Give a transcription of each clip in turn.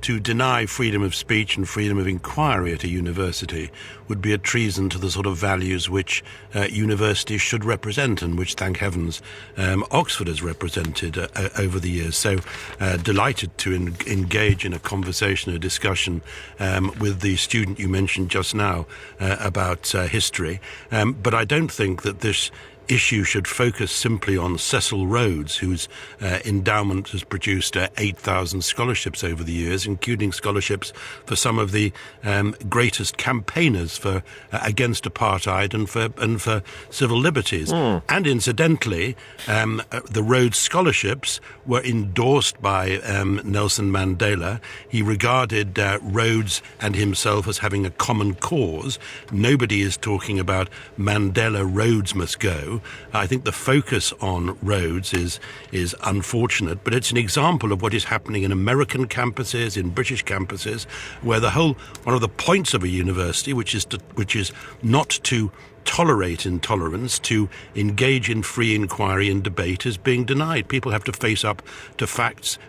to deny freedom of speech and freedom of inquiry at a university would be a treason to the sort of values which universities should represent and which, thank heavens, Oxford has represented over the years. So delighted to engage in a conversation, a discussion with the student you mentioned just now about history. But I don't think that this issue should focus simply on Cecil Rhodes, whose endowment has produced 8,000 scholarships over the years, including scholarships for some of the greatest campaigners for against apartheid and for civil liberties. And incidentally, the Rhodes scholarships were endorsed by Nelson Mandela. He regarded Rhodes and himself as having a common cause. Nobody is talking about Mandela, Rhodes must go. I think the focus on Rhodes is unfortunate, but it's an example of what is happening in American campuses, in British campuses, where one of the points of a university, which is not to tolerate intolerance, to engage in free inquiry and debate, is being denied. People have to face up to facts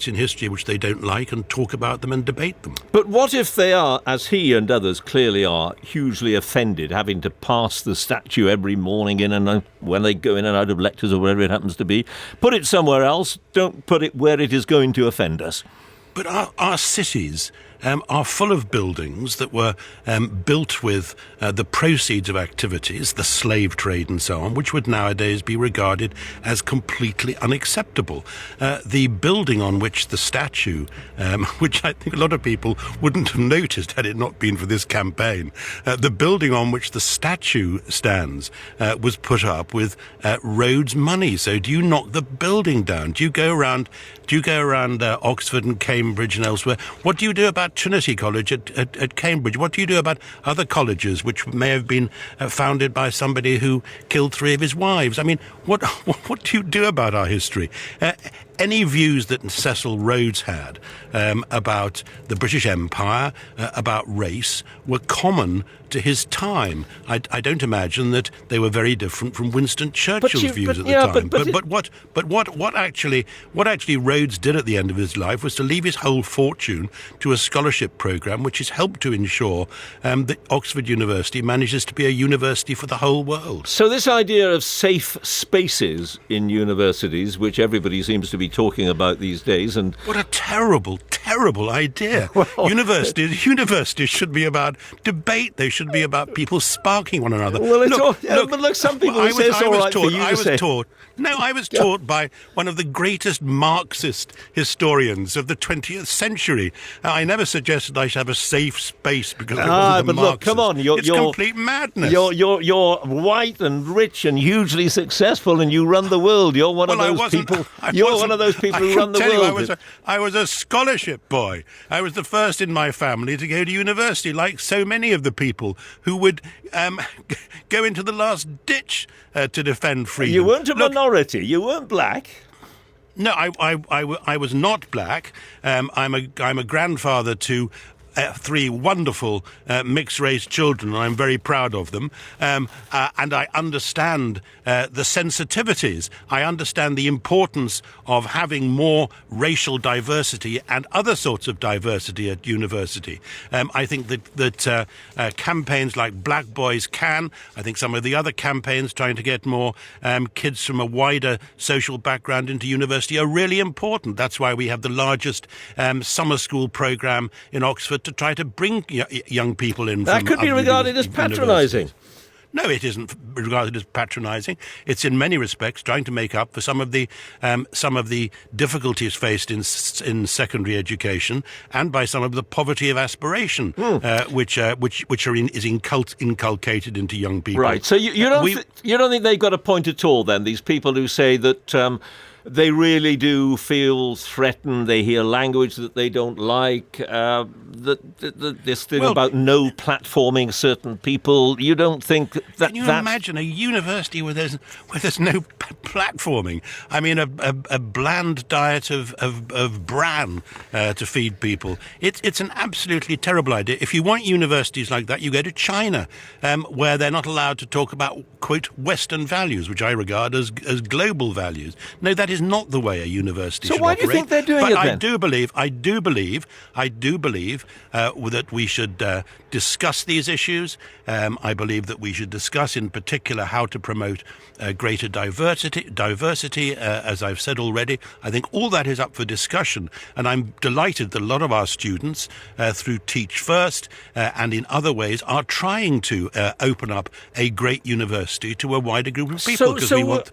in history which they don't like, and talk about them and debate them. But what if they are, as he and others clearly are, hugely offended, having to pass the statue every morning when they go in and out of lectures or wherever it happens to be? Put it somewhere else. Don't put it where it is going to offend us. But our cities are full of buildings that were built with the proceeds of activities, the slave trade and so on, which would nowadays be regarded as completely unacceptable. The building on which the statue, which I think a lot of people wouldn't have noticed had it not been for this campaign, the building on which the statue stands was put up with Rhodes money. So do you knock the building down? Do you go around Oxford and Cambridge and elsewhere? What do you do about Trinity College at Cambridge? What do you do about other colleges which may have been founded by somebody who killed 3 of his wives? I mean, what do you do about our history? Any views that Cecil Rhodes had about the British Empire, about race, were common to his time. I don't imagine that they were very different from Winston Churchill's views at the time. But what actually Rhodes did at the end of his life was to leave his whole fortune to a scholarship program which has helped to ensure that Oxford University manages to be a university for the whole world. So this idea of safe spaces in universities, which everybody seems to be talking about these days, and what a terrible idea. Well, universities should be about debate. They should be about people sparking one another. Well, but look, some people say it's all right for you to say. I was taught by one of the greatest Marxist historians of the 20th century. I never suggested I should have a safe space because I wasn't a Marxist. Look, come on, it's complete madness. You're white and rich and hugely successful, and you run the world. You're one of those people. You're one of those people who run the world. I was a scholarship boy. I was the first in my family to go to university, like so many of the people who would go into the last ditch to defend freedom. You weren't a minority. You weren't black. No, I was not black. I'm a grandfather to 3 wonderful mixed-race children, and I'm very proud of them. And I understand the sensitivities. I understand the importance of having more racial diversity and other sorts of diversity at university. I think that campaigns like Black Boys Can, I think some of the other campaigns trying to get more kids from a wider social background into university are really important. That's why we have the largest summer school program in Oxford to try to bring young people in. That could be regarded as patronising. No, it isn't regarded as patronising. It's in many respects trying to make up for some of the difficulties faced in secondary education and by some of the poverty of aspiration, which is inculcated into young people. Right. So you don't think they've got a point at all, then? These people who say that they really do feel threatened. They hear language that they don't like. This thing about no platforming certain people. You don't think that? Can you imagine a university where there's no platforming? I mean, a bland diet of bran to feed people. It's an absolutely terrible idea. If you want universities like that, you go to China, where they're not allowed to talk about, quote, Western values, which I regard as global values. No, that is is not the way a university should So why operate. do you think they're doing but it then? I do believe that we should discuss these issues. I believe that we should discuss in particular how to promote greater diversity, as I've said already. I think all that is up for discussion, and I'm delighted that a lot of our students, through Teach First and in other ways, are trying to open up a great university to a wider group of people.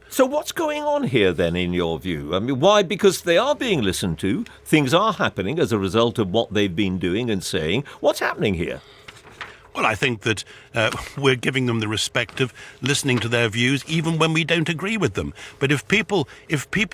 So what's going on here then, in your view? I mean, why? Because they are being listened to. Things are happening as a result of what they've been doing and saying. What's happening here? Well, I think that we're giving them the respect of listening to their views, even when we don't agree with them. But if people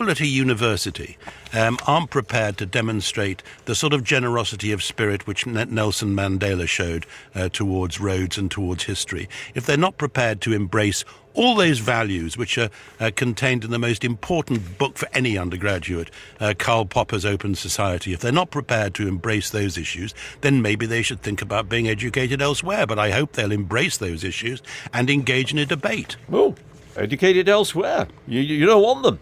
at a university aren't prepared to demonstrate the sort of generosity of spirit which Nelson Mandela showed towards Rhodes and towards history, if they're not prepared to embrace all those values which are contained in the most important book for any undergraduate, Karl Popper's Open Society, if they're not prepared to embrace those issues, then maybe they should think about being educated elsewhere. But I hope they'll embrace those issues and engage in a debate. Oh, educated elsewhere. You don't want them.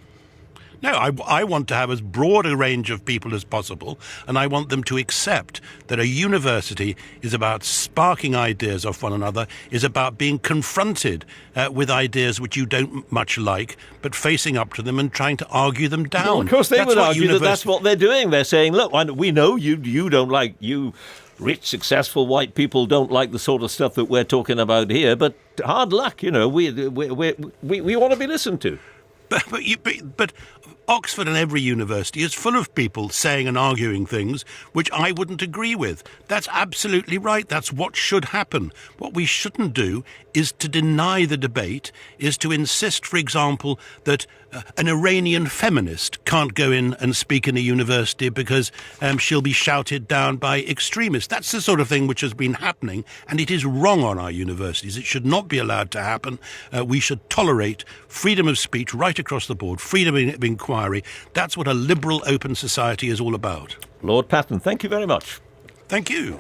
No, I want to have as broad a range of people as possible, and I want them to accept that a university is about sparking ideas off one another, is about being confronted with ideas which you don't much like, but facing up to them and trying to argue them down. Well, of course, they would argue that that's what they're doing. They're saying, look, we know you don't like, you rich, successful white people don't like the sort of stuff that we're talking about here, but hard luck, we want to be listened to. But Oxford and every university is full of people saying and arguing things which I wouldn't agree with. That's absolutely right. That's what should happen. What we shouldn't do is to deny the debate, is to insist, for example, that an Iranian feminist can't go in and speak in a university because she'll be shouted down by extremists. That's the sort of thing which has been happening, and it is wrong on our universities. It should not be allowed to happen. We should tolerate freedom of speech right across the board, freedom of inquiry. That's what a liberal, open society is all about. Lord Patten, thank you very much. Thank you.